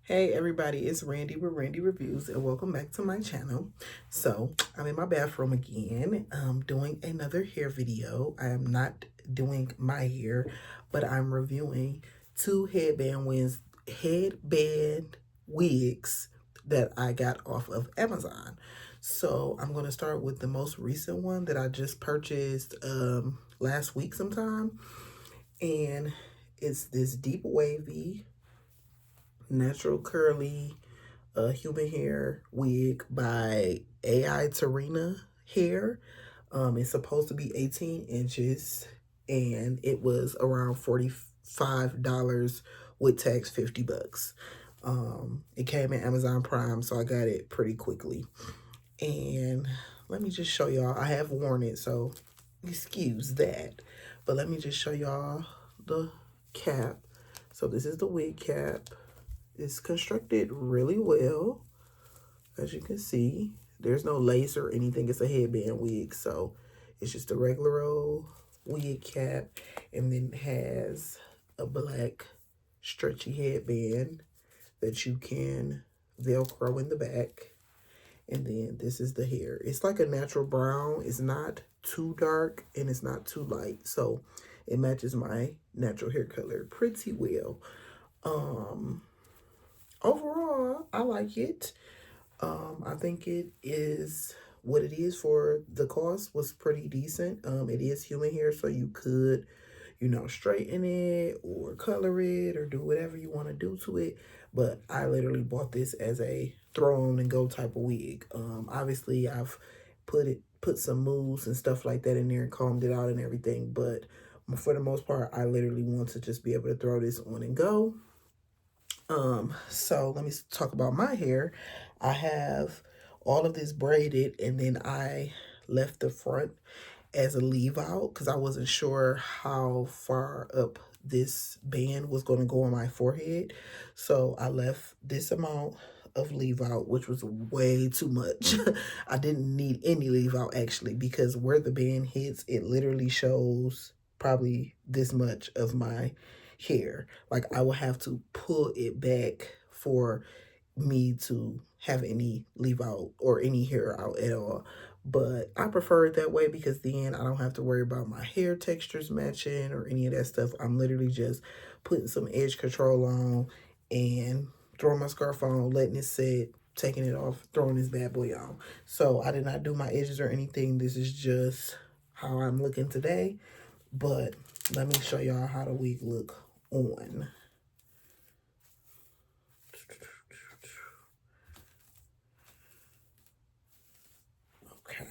Hey everybody, it's Randy with Randy Reviews and welcome back to my channel. So I'm in my bathroom again, doing another hair video. I am not doing my hair, but I'm reviewing two headband wigs that I got off of Amazon. So I'm going to start with the most recent one that I just purchased last week sometime. And it's this deep wavy natural curly human hair wig by AI Tarina Hair. It's supposed to be 18 inches and it was around $45 with tax, 50 bucks. It came in Amazon Prime, so I got it pretty quickly. And let me just show y'all. I have worn it, so excuse that. But let me just show y'all the cap. So this is the wig cap. It's constructed really well. As you can see, there's no lace or anything. It's a headband wig, so it's just a regular old wig cap, and then it has a black stretchy headband that you can Velcro in the back. And then this is the hair. It's like a natural brown. It's not too dark and it's not too light, so it matches my natural hair color pretty well. Overall, I like it. I think it is what it is. For the cost was pretty decent. It is human hair, so you could, straighten it or color it or do whatever you want to do to it. But I literally bought this as a throw on and go type of wig. Obviously I've put some mousse and stuff like that in there and combed it out and everything. But for the most part, I literally want to just be able to throw this on and go. So let me talk about my hair. I have all of this braided, and then I left the front as a leave out because I wasn't sure how far up this band was going to go on my forehead. So I left this amount of leave out, which was way too much. I didn't need any leave out actually, because where the band hits, it literally shows probably this much of my hair. Like I will have to pull it back for me to have any leave out or any hair out at all. But I prefer it that way because then I don't have to worry about my hair textures matching or any of that stuff. I'm literally just putting some edge control on and throwing my scarf on, letting it set, taking it off, throwing this bad boy on. So I did not do my edges or anything. This is just how I'm looking today. But let me show y'all how the wig look on. Okay.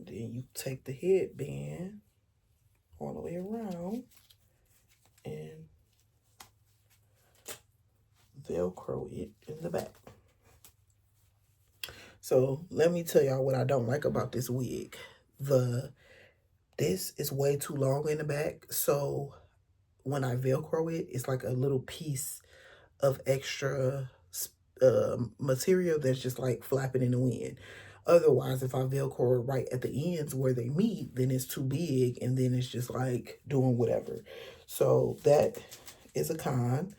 Then you take the headband all the way around and Velcro it in the back. So let me tell y'all what I don't like about this wig. This is way too long in the back, so when I Velcro it, it's like a little piece of extra material that's just like flapping in the wind. Otherwise, if I Velcro it right at the ends where they meet, then it's too big and then it's just like doing whatever. So that is a con.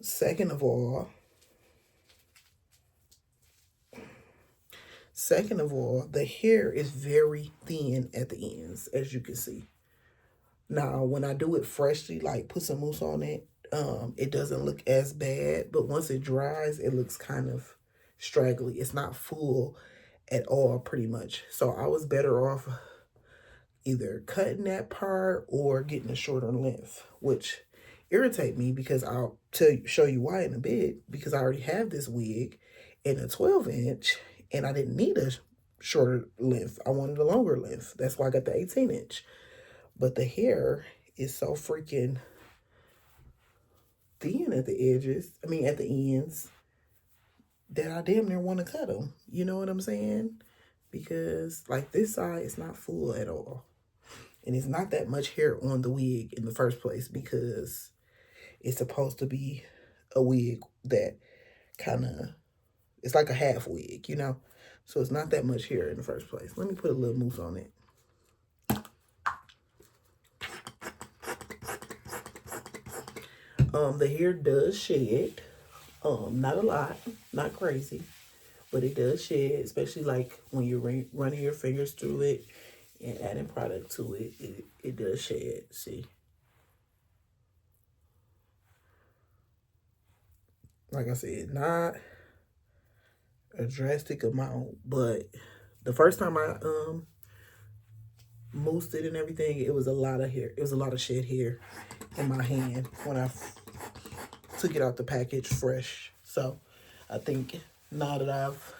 Second of all, the hair is very thin at the ends, as you can see. Now, when I do it freshly, like put some mousse on it, it doesn't look as bad. But once it dries, it looks kind of straggly. It's not full at all, pretty much. So I was better off either cutting that part or getting a shorter length, which irritate me because I'll show you why in a bit, because I already have this wig in a 12-inch and I didn't need a shorter length. I wanted a longer length. That's why I got the 18-inch. But the hair is so freaking thin at the edges, at the ends, that I damn near want to cut them. You know what I'm saying? Because like this side is not full at all. And it's not that much hair on the wig in the first place because it's supposed to be a wig that kind of, it's like a half wig, you know? So it's not that much hair in the first place. Let me put a little mousse on it. The hair does shed. Not a lot, not crazy, but it does shed, especially like when you're running your fingers through it and adding product to it, it does shed. See? Like I said, not a drastic amount, but the first time I moussed it and everything, it was a lot of hair. It was a lot of shed hair in my hand when I took it out the package fresh. So I think now that I've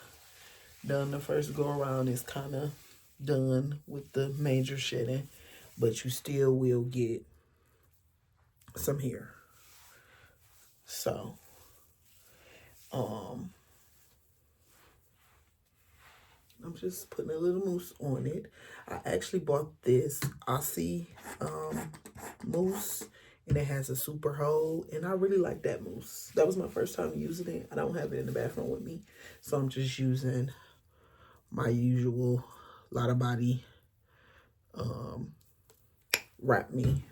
done the first go around, it's kind of done with the major shedding, but you still will get some hair. So I'm just putting a little mousse on it. I actually bought this Aussie mousse, and it has a super hold, and I really like that mousse. That was my first time using it. I don't have it in the bathroom with me, so I'm just using my usual Lotta Body Wrap Me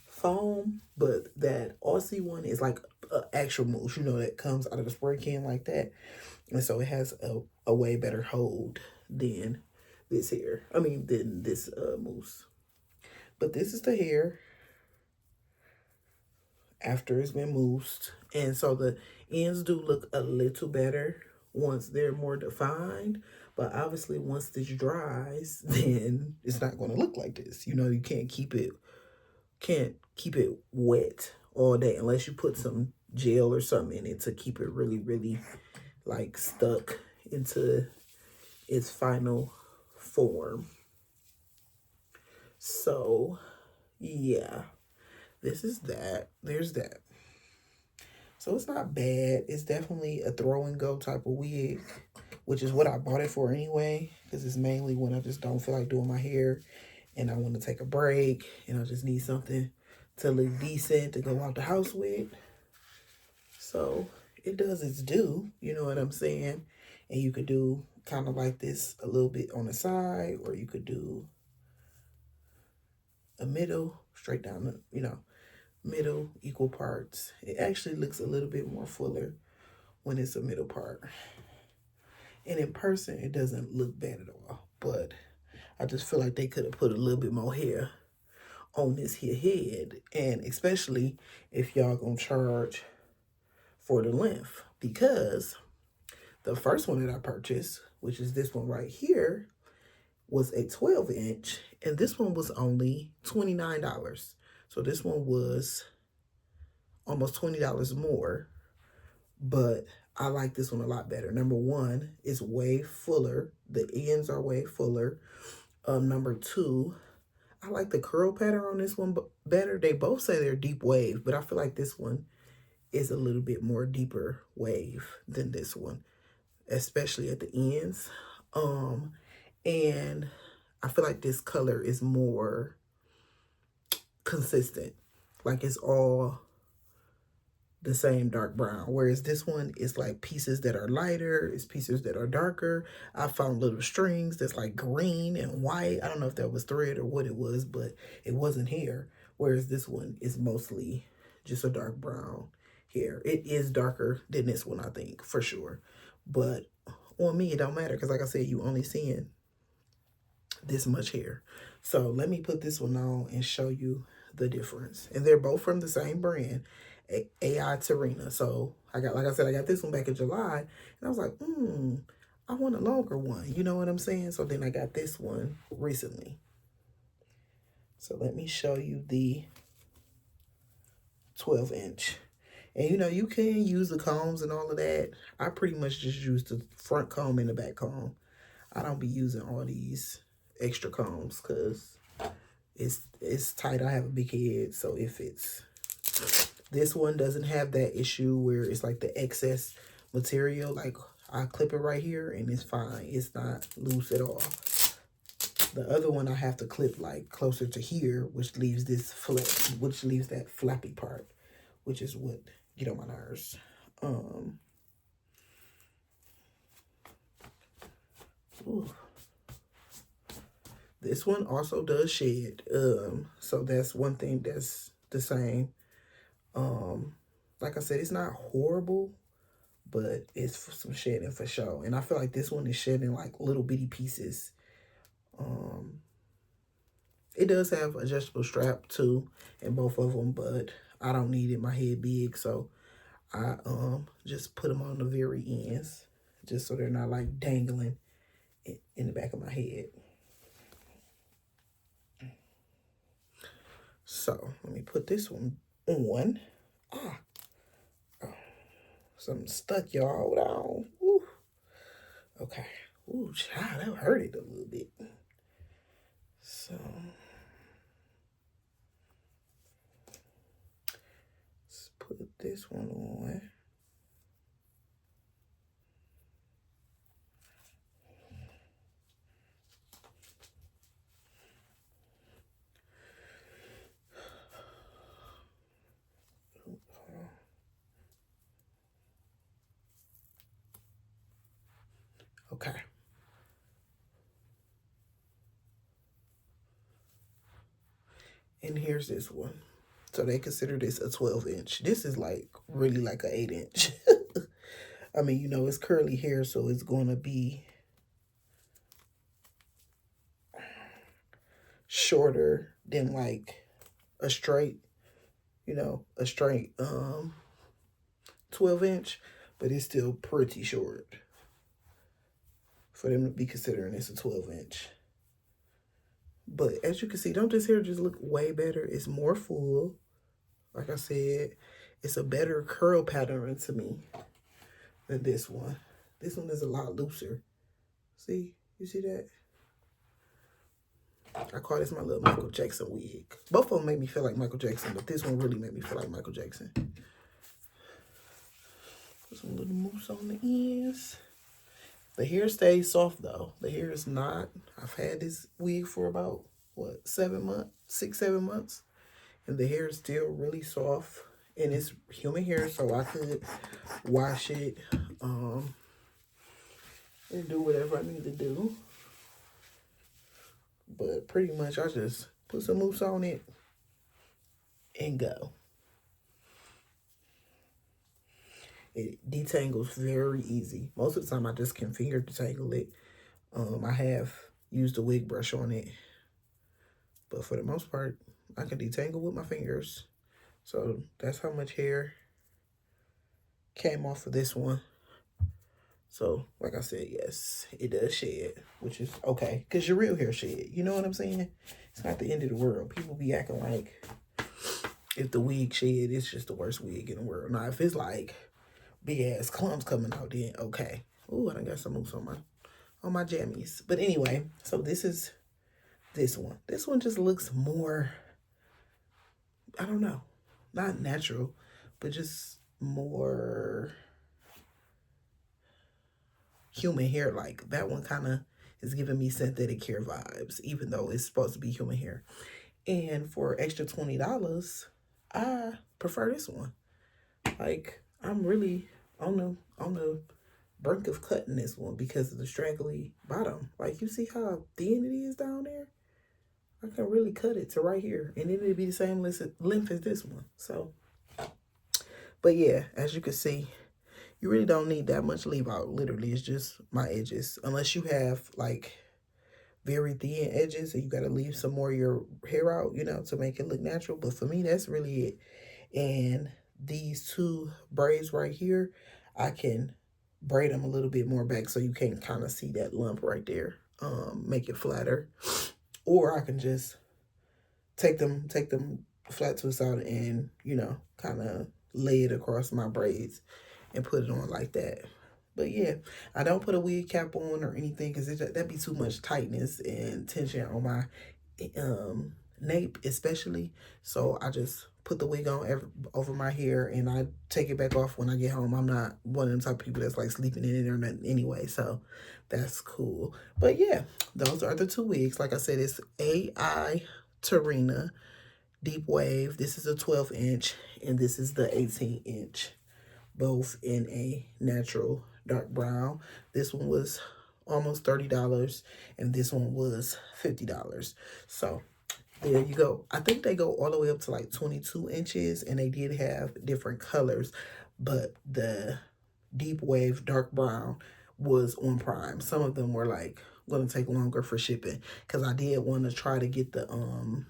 foam, but that Aussie one is like an actual mousse, you know, that comes out of the spray can like that. And so it has a way better hold than this hair. I mean, than this mousse. But this is the hair after it's been moussed. And so the ends do look a little better once they're more defined. But obviously once this dries, then it's not going to look like this. You know, you can't keep it wet all day unless you put some gel or something in it to keep it really, really like stuck into its final form. So yeah, this is that. There's that. So it's not bad. It's definitely a throw and go type of wig, which is what I bought it for anyway, because it's mainly when I just don't feel like doing my hair and I want to take a break and I just need something to look decent to go out the house with. So it does its due, you know what I'm saying? And you could do kind of like this a little bit on the side, or you could do a middle, straight down the, you know, middle, equal parts. It actually looks a little bit more fuller when it's a middle part. And in person, it doesn't look bad at all. But I just feel like they could have put a little bit more hair on this here head. And especially if y'all gonna charge for the length. Because the first one that I purchased, which is this one right here, was a 12-inch. And this one was only $29. So this one was almost $20 more. But I like this one a lot better. Number one, it's way fuller. The ends are way fuller. Number two, I like the curl pattern on this one better. They both say they're deep wave, but I feel like this one is a little bit more deeper wave than this one, especially at the ends. And I feel like this color is more consistent. Like it's all the same dark brown, whereas this one is like pieces that are lighter, it's pieces that are darker. I found little strings that's like green and white. I don't know if that was thread or what it was, but it wasn't hair, whereas this one is mostly just a dark brown hair. It is darker than this one, I think, for sure, but on me it don't matter, because like I said, you only seeing this much hair. So let me put this one on and show you the difference. And they're both from the same brand, AI Tarina. So I got, like I said, I got this one back in July, and I was like, I want a longer one. You know what I'm saying? So then I got this one recently. So let me show you the 12-inch. And you know, you can use the combs and all of that. I pretty much just use the front comb and the back comb. I don't be using all these extra combs because it's tight. I have a big head, so if it's, this one doesn't have that issue where it's like the excess material. Like I clip it right here and it's fine. It's not loose at all. The other one I have to clip like closer to here, which leaves this flip, which leaves that flappy part, which is what get on my nerves. Ooh. This one also does shed. So that's one thing that's the same. Like I said, it's not horrible, but it's for some shedding for sure. And I feel like this one is shedding like little bitty pieces. It does have adjustable strap too in both of them, but I don't need it. My head big, so I just put them on the very ends, just so they're not like dangling in the back of my head. So let me put this one on. Ah, oh, something stuck, y'all. Hold on. Ooh. Okay. Ooh, child, that hurt it a little bit. So let's put this one on. Okay. And here's this one. So they consider this a 12-inch. This is like really like an 8-inch. I mean, you know, it's curly hair, so it's going to be shorter than like a straight, you know, a straight 12-inch, but it's still pretty short for them to be considering this a 12-inch. But as you can see, don't this hair just look way better? It's more full. Like I said, it's a better curl pattern to me than this one. This one is a lot looser. See? You see that? I call this my little Michael Jackson wig. Both of them made me feel like Michael Jackson, but this one really made me feel like Michael Jackson. Put some little mousse on the ends. The hair stays soft though. The hair is not. I've had this wig for about, what, 7 months? 6, 7 months. And the hair is still really soft. And it's human hair, so I could wash it and do whatever I need to do. But pretty much I just put some mousse on it and go. It detangles very easy. Most of the time I just can finger detangle it. I have used a wig brush on it. But for the most part, I can detangle with my fingers. So that's how much hair came off of this one. So, like I said, yes, it does shed, which is okay, because your real hair shed. You know what I'm saying? It's not the end of the world. People be acting like if the wig shed, it's just the worst wig in the world. Now, if it's like big-ass clumps coming out, then okay. Ooh, I done got some mousse on my jammies. But anyway, so this is this one. This one just looks more, I don't know, not natural, but just more human hair. Like that one kind of is giving me synthetic hair vibes, even though it's supposed to be human hair. And for extra $20, I prefer this one. Like I'm really on the brink of cutting this one because of the straggly bottom. Like you see how thin it is down there? I can really cut it to right here, and it'll be the same length as this one. So, but yeah, as you can see, you really don't need that much leave out. Literally, it's just my edges. Unless you have like very thin edges and you got to leave some more of your hair out, you know, to make it look natural. But for me, that's really it. And these two braids right here, I can braid them a little bit more back so you can kind of see that lump right there. Make it flatter. Or I can just take them flat twists out and, you know, kind of lay it across my braids and put it on like that. But yeah, I don't put a wig cap on or anything because that'd be too much tightness and tension on my nape especially. So I just put the wig on over my hair and I take it back off when I get home. I'm not one of them type of people that's like sleeping in it or nothing anyway. So that's cool. But yeah, those are the two wigs. Like I said, it's AI Tarina deep wave. This is a 12-inch and this is the 18-inch, both in a natural dark brown. This one was almost $30 and this one was $50. So there you go. I think they go all the way up to like 22 inches and they did have different colors, but the deep wave dark brown was on Prime. Some of them were like going to take longer for shipping because I did want to try to get the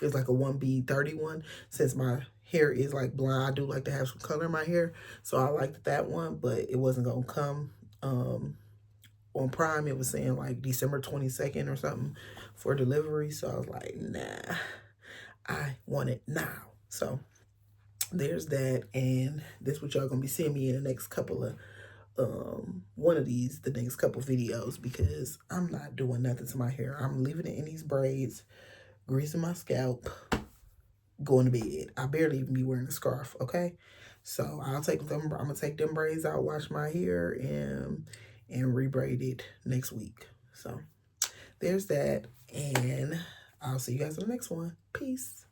it's like a 1B31 since my hair is like blonde. I do like to have some color in my hair, so I liked that one, but it wasn't gonna come on Prime. It was saying like December 22nd or something for delivery, so I was like, nah, I want it now. So there's that, and this what y'all gonna be seeing me in the next couple of the next couple videos, because I'm not doing nothing to my hair. I'm leaving it in these braids, greasing my scalp, going to bed. I barely even be wearing a scarf, okay? So I'm gonna take them braids out, wash my hair, and rebraid it next week. So there's that, and I'll see you guys in the next one. Peace.